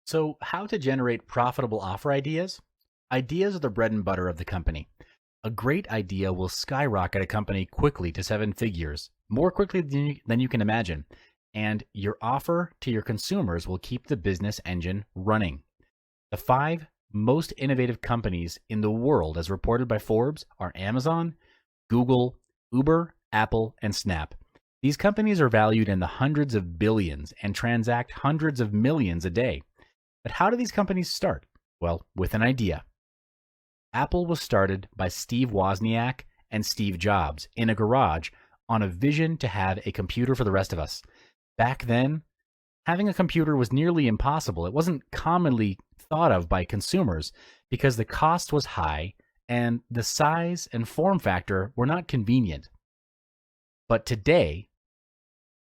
So, how to generate profitable offer ideas? Ideas are the bread and butter of the company. A great idea will skyrocket a company quickly to seven figures, more quickly than you can imagine. And your offer to your consumers will keep the business engine running. The five most innovative companies in the world, as reported by Forbes, are Amazon, Google, Uber, Apple, and Snap. These companies are valued in the hundreds of billions and transact hundreds of millions a day. But how do these companies start? Well, with an idea. Apple was started by Steve Wozniak and Steve Jobs in a garage on a vision to have a computer for the rest of us. Back then, having a computer was nearly impossible. It wasn't commonly thought of by consumers because the cost was high and the size and form factor were not convenient. But today,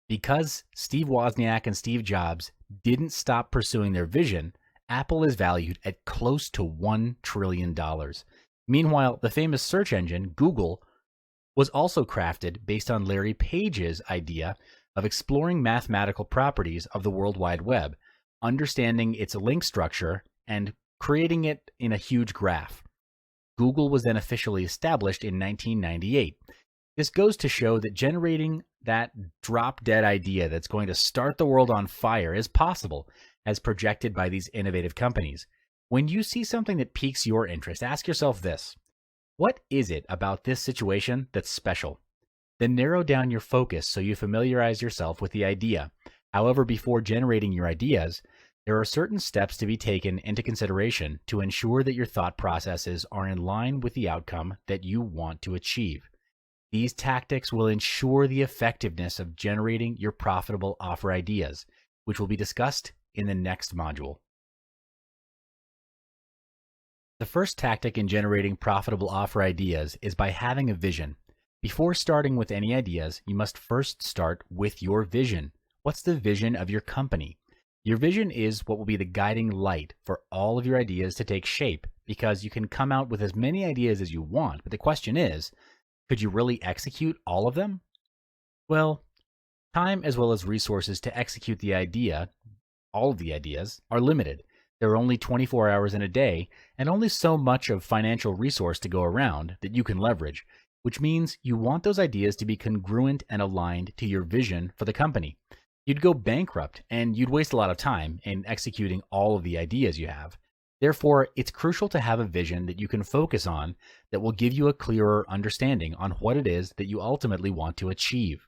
because Steve Wozniak and Steve Jobs didn't stop pursuing their vision, Apple is valued at close to $1 trillion. Meanwhile, the famous search engine, Google, was also crafted based on Larry Page's idea of exploring mathematical properties of the World Wide Web, understanding its link structure, and creating it in a huge graph. Google was then officially established in 1998. This goes to show that generating that drop-dead idea that's going to start the world on fire is possible, as projected by these innovative companies. When you see something that piques your interest, ask yourself this: what is it about this situation that's special? Then narrow down your focus so you familiarize yourself with the idea. However, before generating your ideas, there are certain steps to be taken into consideration to ensure that your thought processes are in line with the outcome that you want to achieve. These tactics will ensure the effectiveness of generating your profitable offer ideas, which will be discussed in the next module. The first tactic in generating profitable offer ideas is by having a vision. Before starting with any ideas, you must first start with your vision. What's the vision of your company? Your vision is what will be the guiding light for all of your ideas to take shape, because you can come out with as many ideas as you want, but the question is, could you really execute all of them? Well, time as well as resources to execute the idea, all of the ideas, are limited. There are only 24 hours in a day and only so much of financial resource to go around that you can leverage, which means you want those ideas to be congruent and aligned to your vision for the company. You'd go bankrupt and you'd waste a lot of time in executing all of the ideas you have. Therefore, it's crucial to have a vision that you can focus on that will give you a clearer understanding on what it is that you ultimately want to achieve.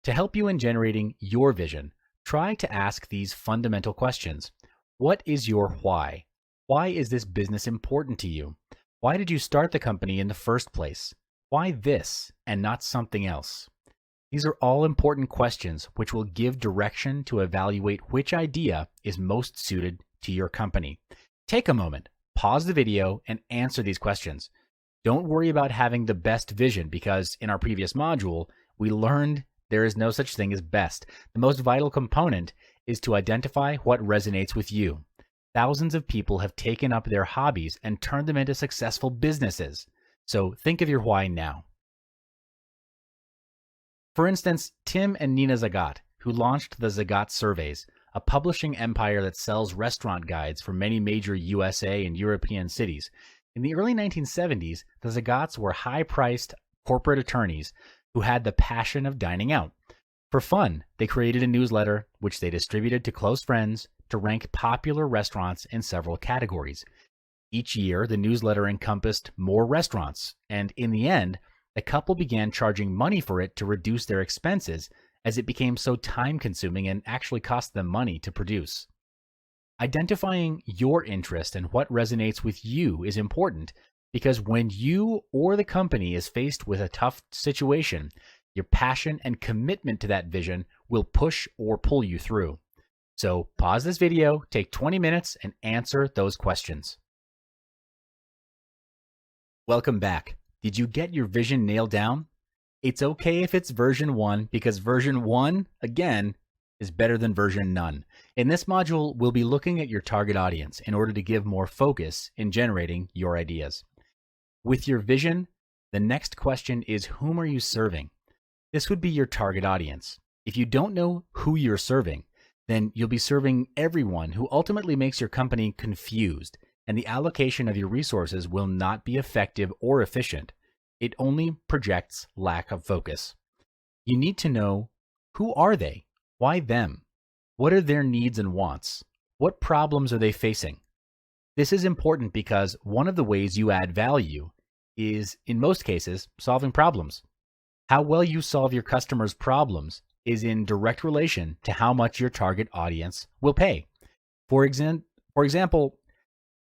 To help you in generating your vision, try to ask these fundamental questions. What is your why? Why is this business important to you? Why did you start the company in the first place? Why this and not something else? These are all important questions which will give direction to evaluate which idea is most suited to your company. Take a moment, pause the video, and answer these questions. Don't worry about having the best vision because in our previous module, we learned there is no such thing as best. The most vital component is to identify what resonates with you. Thousands of people have taken up their hobbies and turned them into successful businesses. So think of your why now. For instance, Tim and Nina Zagat, who launched the Zagat Surveys, a publishing empire that sells restaurant guides for many major USA and European cities. In the early 1970s, the Zagats were high-priced corporate attorneys who had the passion of dining out. For fun, they created a newsletter, which they distributed to close friends, to rank popular restaurants in several categories. Each year, the newsletter encompassed more restaurants, and in the end, the couple began charging money for it to reduce their expenses, as it became so time-consuming and actually cost them money to produce. Identifying your interest and what resonates with you is important because when you or the company is faced with a tough situation, your passion and commitment to that vision will push or pull you through. So pause this video, take 20 minutes, and answer those questions. Welcome back. Did you get your vision nailed down? It's okay if it's version 1 because version 1, again, is better than version none. In this module, we'll be looking at your target audience in order to give more focus in generating your ideas. With your vision, the next question is, whom are you serving? This would be your target audience. If you don't know who you're serving, then you'll be serving everyone, who ultimately makes your company confused, and the allocation of your resources will not be effective or efficient. It only projects lack of focus. You need to know, who are they? Why them? What are their needs and wants? What problems are they facing? This is important because one of the ways you add value is, in most cases, solving problems. How well you solve your customers' problems is in direct relation to how much your target audience will pay. For example,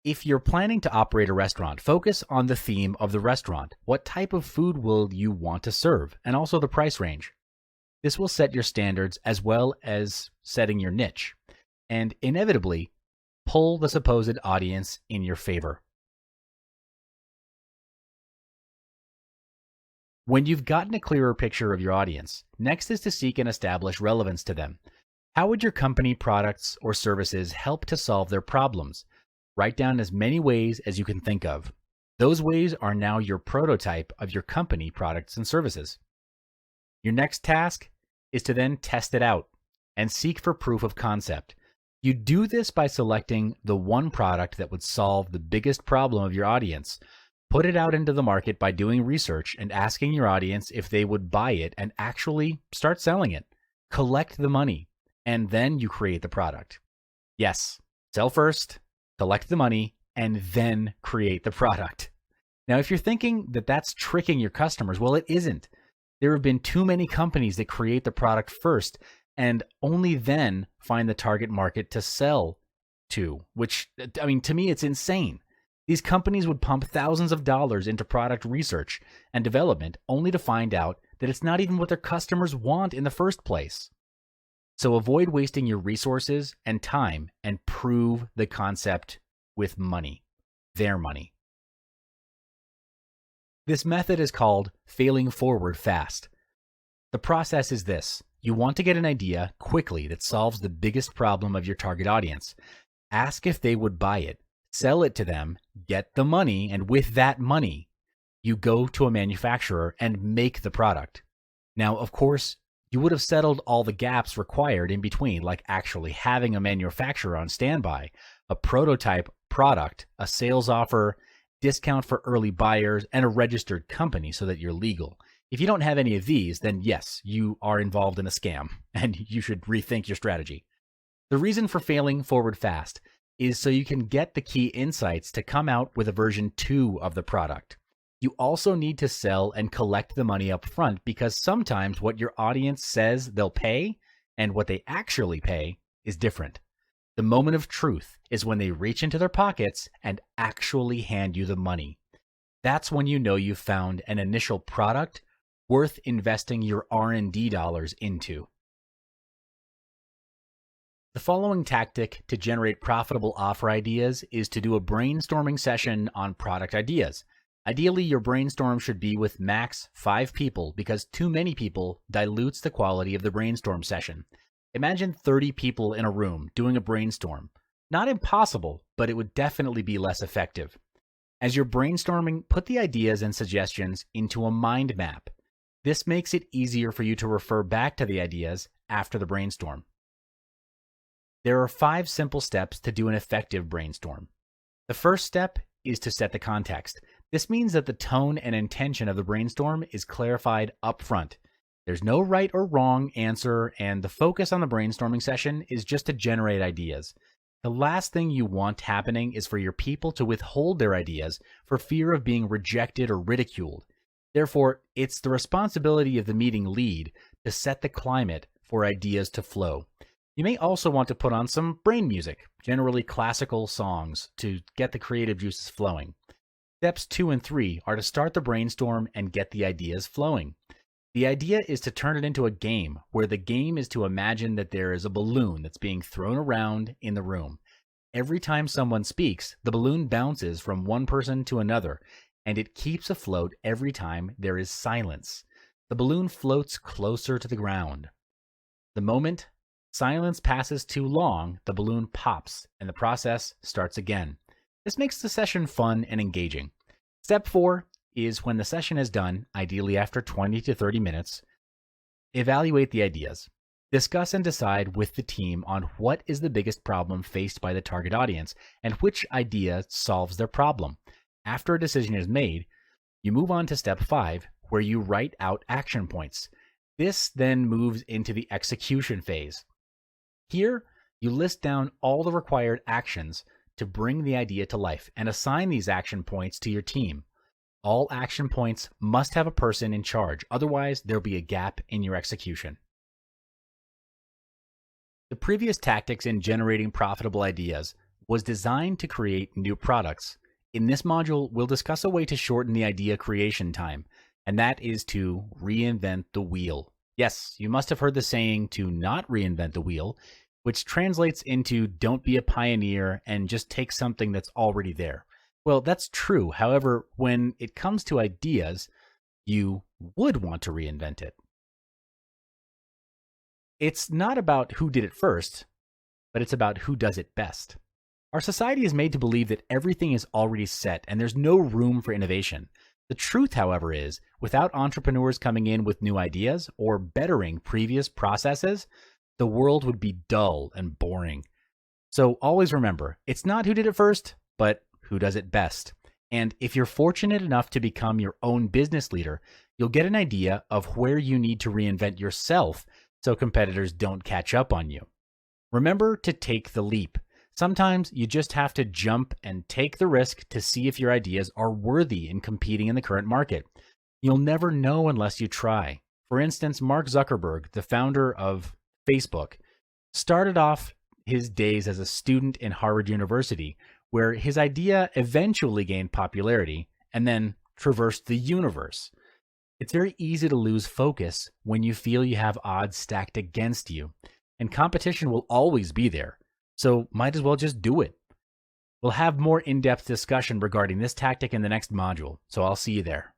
if you're planning to operate a restaurant, focus on the theme of the restaurant. What type of food will you want to serve? And also the price range. This will set your standards as well as setting your niche, and inevitably pull the supposed audience in your favor. When you've gotten a clearer picture of your audience, next is to seek and establish relevance to them. How would your company, products, or services help to solve their problems? Write down as many ways as you can think of. Those ways are now your prototype of your company, products, and services. Your next task is to then test it out and seek for proof of concept. You do this by selecting the one product that would solve the biggest problem of your audience. Put it out into the market by doing research and asking your audience if they would buy it, and actually start selling it. Collect the money, and then you create the product. Yes, sell first, collect the money, and then create the product. Now, if you're thinking that that's tricking your customers, well, it isn't. There have been too many companies that create the product first and only then find the target market to sell to, which, I mean, to me, it's insane. These companies would pump thousands of dollars into product research and development only to find out that it's not even what their customers want in the first place. So avoid wasting your resources and time and prove the concept with money, their money. This method is called failing forward fast. The process is this. You want to get an idea quickly that solves the biggest problem of your target audience. Ask if they would buy it, sell it to them, get the money, and with that money, you go to a manufacturer and make the product. Now, of course, you would have settled all the gaps required in between, like actually having a manufacturer on standby, a prototype product, a sales offer, discount for early buyers, and a registered company so that you're legal. If you don't have any of these, then yes, you are involved in a scam, and you should rethink your strategy. The reason for failing forward fast is so you can get the key insights to come out with a version 2 of the product. You also need to sell and collect the money up front, because sometimes what your audience says they'll pay and what they actually pay is different. The moment of truth is when they reach into their pockets and actually hand you the money. That's when you know you've found an initial product worth investing your R&D dollars into. The following tactic to generate profitable offer ideas is to do a brainstorming session on product ideas. Ideally, your brainstorm should be with max 5 people, because too many people dilutes the quality of the brainstorm session. Imagine 30 people in a room doing a brainstorm. Not impossible, but it would definitely be less effective. As you're brainstorming, put the ideas and suggestions into a mind map. This makes it easier for you to refer back to the ideas after the brainstorm. There are 5 simple steps to do an effective brainstorm. The first step is to set the context. This means that the tone and intention of the brainstorm is clarified up front. There's no right or wrong answer, and the focus on the brainstorming session is just to generate ideas. The last thing you want happening is for your people to withhold their ideas for fear of being rejected or ridiculed. Therefore, it's the responsibility of the meeting lead to set the climate for ideas to flow. You may also want to put on some brain music, generally classical songs, to get the creative juices flowing. Steps 2 and 3 are to start the brainstorm and get the ideas flowing. The idea is to turn it into a game, where the game is to imagine that there is a balloon that's being thrown around in the room. Every time someone speaks, the balloon bounces from one person to another, and it keeps afloat every time there is silence. The balloon floats closer to the ground. The moment silence passes too long, the balloon pops, and the process starts again. This makes the session fun and engaging. Step 4 is, when the session is done, ideally after 20 to 30 minutes, evaluate the ideas. Discuss and decide with the team on what is the biggest problem faced by the target audience and which idea solves their problem. After a decision is made, you move on to step 5, where you write out action points. This then moves into the execution phase. Here, you list down all the required actions to bring the idea to life and assign these action points to your team. All action points must have a person in charge, otherwise there'll be a gap in your execution. The previous tactics in generating profitable ideas was designed to create new products. In this module, we'll discuss a way to shorten the idea creation time, and that is to reinvent the wheel. Yes, you must have heard the saying to not reinvent the wheel, which translates into don't be a pioneer and just take something that's already there. Well, that's true. However, when it comes to ideas, you would want to reinvent it. It's not about who did it first, but it's about who does it best. Our society is made to believe that everything is already set and there's no room for innovation. The truth, however, is without entrepreneurs coming in with new ideas or bettering previous processes, the world would be dull and boring. So always remember, it's not who did it first, but who does it best. And if you're fortunate enough to become your own business leader, you'll get an idea of where you need to reinvent yourself so competitors don't catch up on you. Remember to take the leap. Sometimes you just have to jump and take the risk to see if your ideas are worthy in competing in the current market. You'll never know unless you try. For instance, Mark Zuckerberg, the founder of Facebook, started off his days as a student in Harvard University, where his idea eventually gained popularity and then traversed the universe. It's very easy to lose focus when you feel you have odds stacked against you, and competition will always be there, so might as well just do it. We'll have more in-depth discussion regarding this tactic in the next module, so I'll see you there.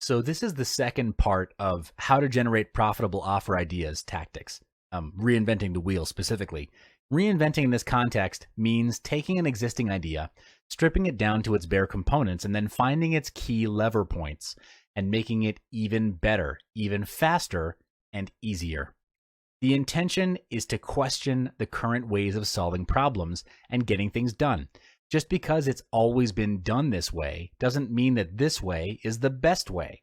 So this is the second part of how to generate profitable offer ideas tactics, reinventing the wheel specifically. Reinventing in this context means taking an existing idea, stripping it down to its bare components, and then finding its key lever points and making it even better, even faster, and easier. The intention is to question the current ways of solving problems and getting things done. Just because it's always been done this way doesn't mean that this way is the best way.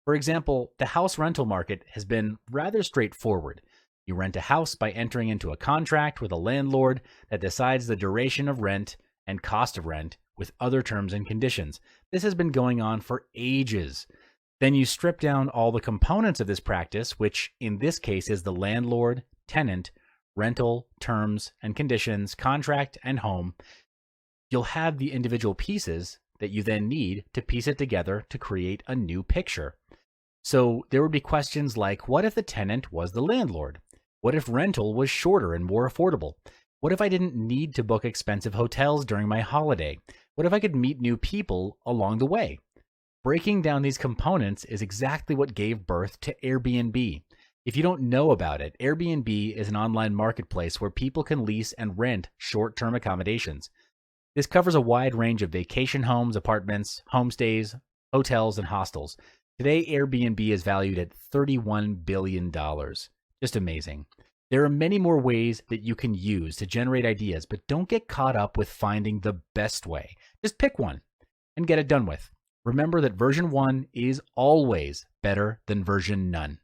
For example, the house rental market has been rather straightforward. You rent a house by entering into a contract with a landlord that decides the duration of rent and cost of rent with other terms and conditions. This has been going on for ages. Then you strip down all the components of this practice, which in this case is the landlord, tenant, rental, terms and conditions, contract, and home. You'll have the individual pieces that you then need to piece it together to create a new picture. So there would be questions like, what if the tenant was the landlord? What if rental was shorter and more affordable? What if I didn't need to book expensive hotels during my holiday? What if I could meet new people along the way? Breaking down these components is exactly what gave birth to Airbnb. If you don't know about it, Airbnb is an online marketplace where people can lease and rent short-term accommodations. This covers a wide range of vacation homes, apartments, homestays, hotels, and hostels. Today, Airbnb is valued at $31 billion. Just amazing. There are many more ways that you can use to generate ideas, but don't get caught up with finding the best way. Just pick one and get it done with. Remember that version 1 is always better than version none.